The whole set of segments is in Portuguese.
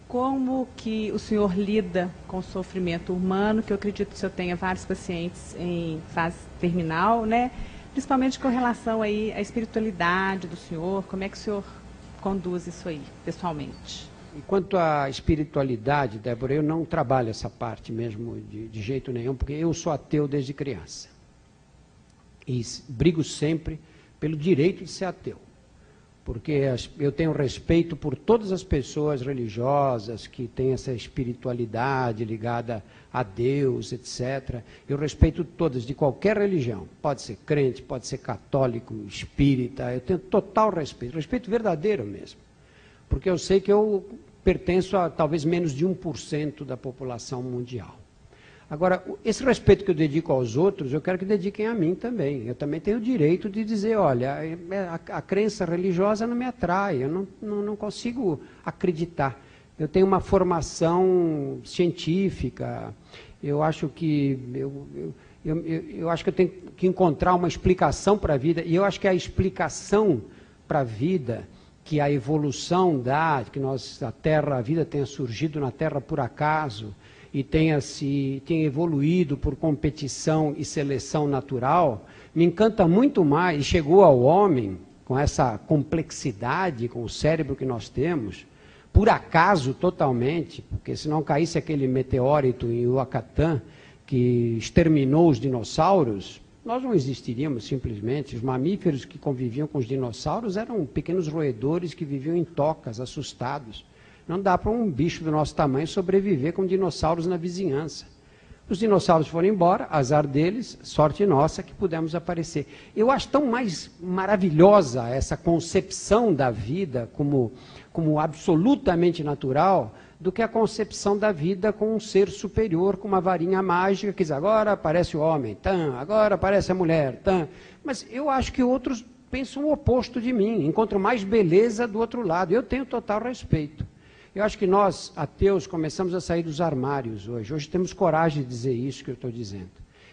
como que o senhor lida com o sofrimento humano, que eu acredito que o senhor tenha vários pacientes em fase terminal, né? Principalmente com relação aí à espiritualidade do senhor, como é que o senhor conduz isso aí, pessoalmente? Quanto à espiritualidade, Débora, eu não trabalho essa parte mesmo de jeito nenhum, porque eu sou ateu desde criança. E brigo sempre pelo direito de ser ateu. Porque eu tenho respeito por todas as pessoas religiosas que têm essa espiritualidade ligada a Deus, etc. Eu respeito todas, de qualquer religião. Pode ser crente, pode ser católico, espírita, eu tenho total respeito, respeito verdadeiro mesmo. Porque eu sei que eu pertenço a talvez menos de 1% da população mundial. Agora, esse respeito que eu dedico aos outros, eu quero que dediquem a mim também. Eu também tenho o direito de dizer, olha, a crença religiosa não me atrai, eu não consigo acreditar. Eu tenho uma formação científica, eu acho que eu acho que eu tenho que encontrar uma explicação para a vida, e eu acho que a explicação para a vida, que a evolução dá, que a vida tenha surgido na Terra por acaso, e tenha evoluído por competição e seleção natural, me encanta muito mais, e chegou ao homem, com essa complexidade, com o cérebro que nós temos, por acaso totalmente, porque se não caísse aquele meteorito em Yucatán, que exterminou os dinossauros, nós não existiríamos simplesmente. Os mamíferos que conviviam com os dinossauros eram pequenos roedores que viviam em tocas, assustados. Não dá para um bicho do nosso tamanho sobreviver com dinossauros na vizinhança. Os dinossauros foram embora, azar deles, sorte nossa que pudemos aparecer. Eu acho tão mais maravilhosa essa concepção da vida como absolutamente natural, do que a concepção da vida com um ser superior, com uma varinha mágica, que diz, agora aparece o homem, agora aparece a mulher, Mas eu acho que outros pensam o oposto de mim, encontram mais beleza do outro lado. Eu tenho total respeito. Eu acho que nós, ateus, começamos a sair dos armários hoje. Hoje temos coragem de dizer isso que eu estou dizendo.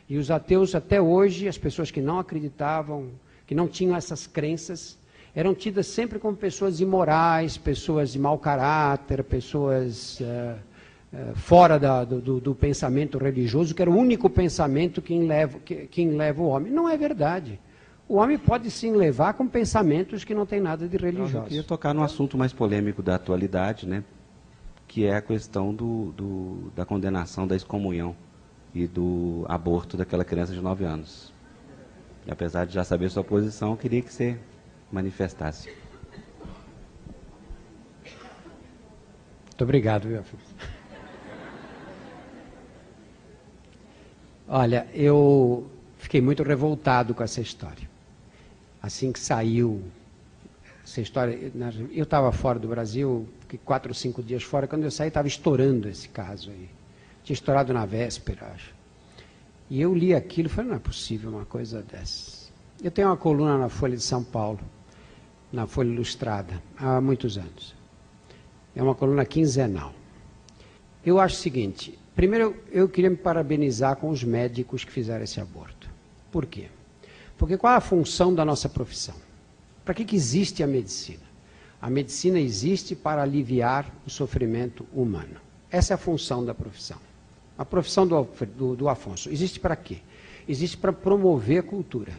E os ateus, até hoje, as pessoas que não acreditavam, que não tinham essas crenças, eram tidas sempre como pessoas imorais, pessoas de mau caráter, pessoas fora do pensamento religioso, que era o único pensamento que enleva o homem. Não é verdade. O homem pode sim levar com pensamentos que não tem nada de religioso. Eu queria tocar no assunto mais polêmico da atualidade, né? Que é a questão da condenação da excomunhão e do aborto daquela criança de 9 anos. E apesar de já saber sua posição, eu queria que você manifestasse. Muito obrigado, viu, Afonso? Olha, eu fiquei muito revoltado com essa história. Assim que saiu essa história, eu estava fora do Brasil, fiquei 4 ou 5 dias fora, quando eu saí estava estourando esse caso aí. Tinha estourado na véspera, acho. E eu li aquilo e falei, não é possível uma coisa dessa. Eu tenho uma coluna na Folha de São Paulo, na Folha Ilustrada, há muitos anos. É uma coluna quinzenal. Eu acho o seguinte, primeiro eu queria me parabenizar com os médicos que fizeram esse aborto. Por quê? Porque qual é a função da nossa profissão? Para que existe a medicina? A medicina existe para aliviar o sofrimento humano. Essa é a função da profissão. A profissão do Afonso existe para quê? Existe para promover a cultura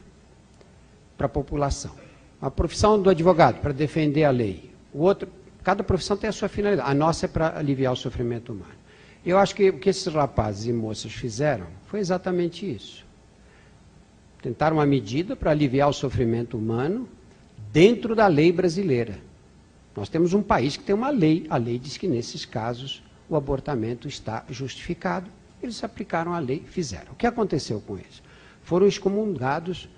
para a população. A profissão do advogado, para defender a lei. Cada profissão tem a sua finalidade. A nossa é para aliviar o sofrimento humano. Eu acho que o que esses rapazes e moças fizeram foi exatamente isso. Tentaram uma medida para aliviar o sofrimento humano dentro da lei brasileira. Nós temos um país que tem uma lei. A lei diz que, nesses casos, o abortamento está justificado. Eles aplicaram a lei e fizeram. O que aconteceu com eles? Foram excomungados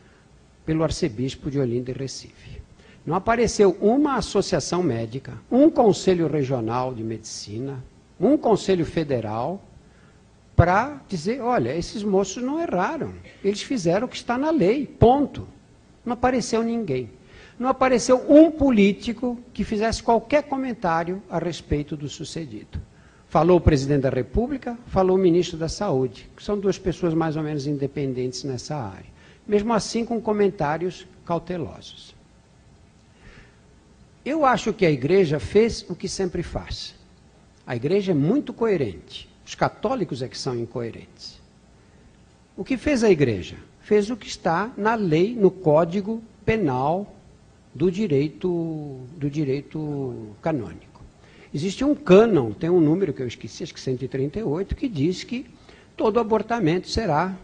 pelo arcebispo de Olinda e Recife. Não apareceu uma associação médica, um conselho regional de medicina, um conselho federal, para dizer, olha, esses moços não erraram, eles fizeram o que está na lei, ponto. Não apareceu ninguém. Não apareceu um político que fizesse qualquer comentário a respeito do sucedido. Falou o presidente da República, falou o ministro da Saúde, que são 2 pessoas mais ou menos independentes nessa área. Mesmo assim, com comentários cautelosos. Eu acho que a igreja fez o que sempre faz. A igreja é muito coerente. Os católicos é que são incoerentes. O que fez a igreja? Fez o que está na lei, no Código Penal do direito canônico. Existe um cânon, tem um número que eu esqueci, acho que 138, que diz que todo abortamento será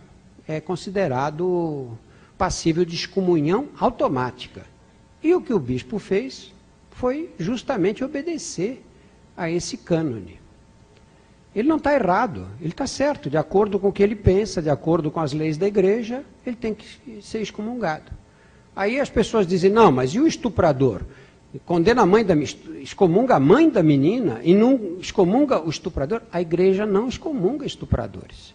considerado passível de excomunhão automática. E o que o bispo fez foi justamente obedecer a esse cânone. Ele não está errado, ele está certo, de acordo com o que ele pensa, de acordo com as leis da igreja, ele tem que ser excomungado. Aí as pessoas dizem, não, mas e o estuprador? Condena a mãe excomunga a mãe da menina e não excomunga o estuprador? A igreja não excomunga estupradores.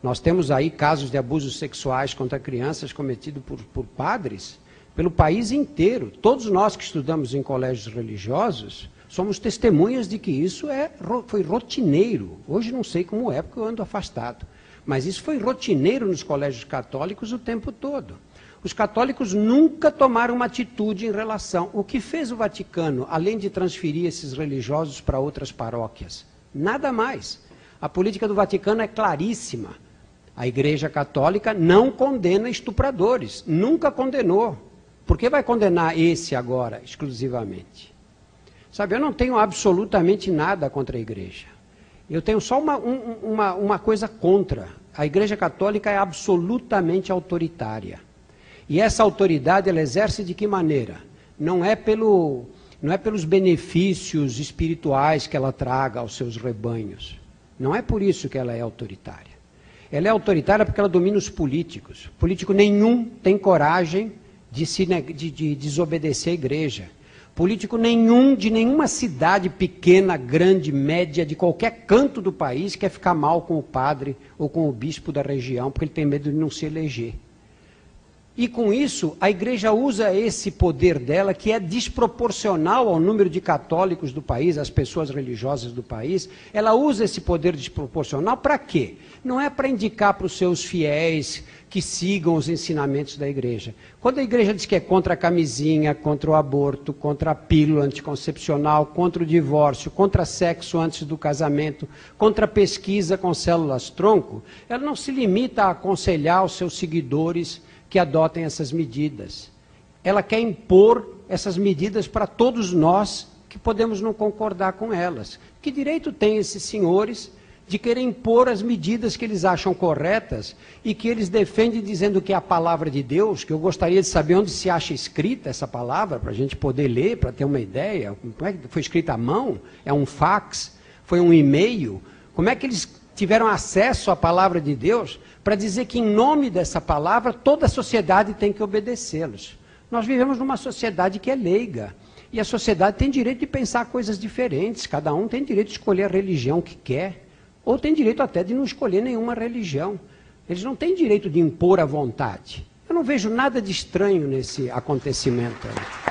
Nós temos aí casos de abusos sexuais contra crianças cometidos por padres pelo país inteiro. Todos nós que estudamos em colégios religiosos somos testemunhas de que isso foi rotineiro. Hoje não sei como é, porque eu ando afastado. Mas isso foi rotineiro nos colégios católicos o tempo todo. Os católicos nunca tomaram uma atitude em relação. O que fez o Vaticano, além de transferir esses religiosos para outras paróquias? Nada mais. A política do Vaticano é claríssima. A Igreja Católica não condena estupradores. Nunca condenou. Por que vai condenar esse agora, exclusivamente? Sabe, eu não tenho absolutamente nada contra a igreja. Eu tenho só uma coisa contra. A Igreja Católica é absolutamente autoritária. E essa autoridade ela exerce de que maneira? Não é pelos benefícios espirituais que ela traga aos seus rebanhos. Não é por isso que ela é autoritária. Ela é autoritária porque ela domina os políticos. Político nenhum tem coragem de desobedecer a igreja. Político nenhum, de nenhuma cidade pequena, grande, média, de qualquer canto do país, quer ficar mal com o padre ou com o bispo da região, porque ele tem medo de não se eleger. E com isso, a igreja usa esse poder dela, que é desproporcional ao número de católicos do país, às pessoas religiosas do país, ela usa esse poder desproporcional para quê? Não é para indicar para os seus fiéis que sigam os ensinamentos da igreja. Quando a igreja diz que é contra a camisinha, contra o aborto, contra a pílula anticoncepcional, contra o divórcio, contra sexo antes do casamento, contra a pesquisa com células-tronco, ela não se limita a aconselhar os seus seguidores que adotem essas medidas. Ela quer impor essas medidas para todos nós que podemos não concordar com elas. Que direito têm esses senhores de querer impor as medidas que eles acham corretas e que eles defendem dizendo que é a palavra de Deus, que eu gostaria de saber onde se acha escrita essa palavra, para a gente poder ler, para ter uma ideia. Como é que foi escrita à mão? É um fax? Foi um e-mail? Como é que eles tiveram acesso à palavra de Deus para dizer que, em nome dessa palavra, toda a sociedade tem que obedecê-los? Nós vivemos numa sociedade que é leiga, e a sociedade tem direito de pensar coisas diferentes, cada um tem direito de escolher a religião que quer, ou tem direito até de não escolher nenhuma religião. Eles não têm direito de impor a vontade. Eu não vejo nada de estranho nesse acontecimento aí.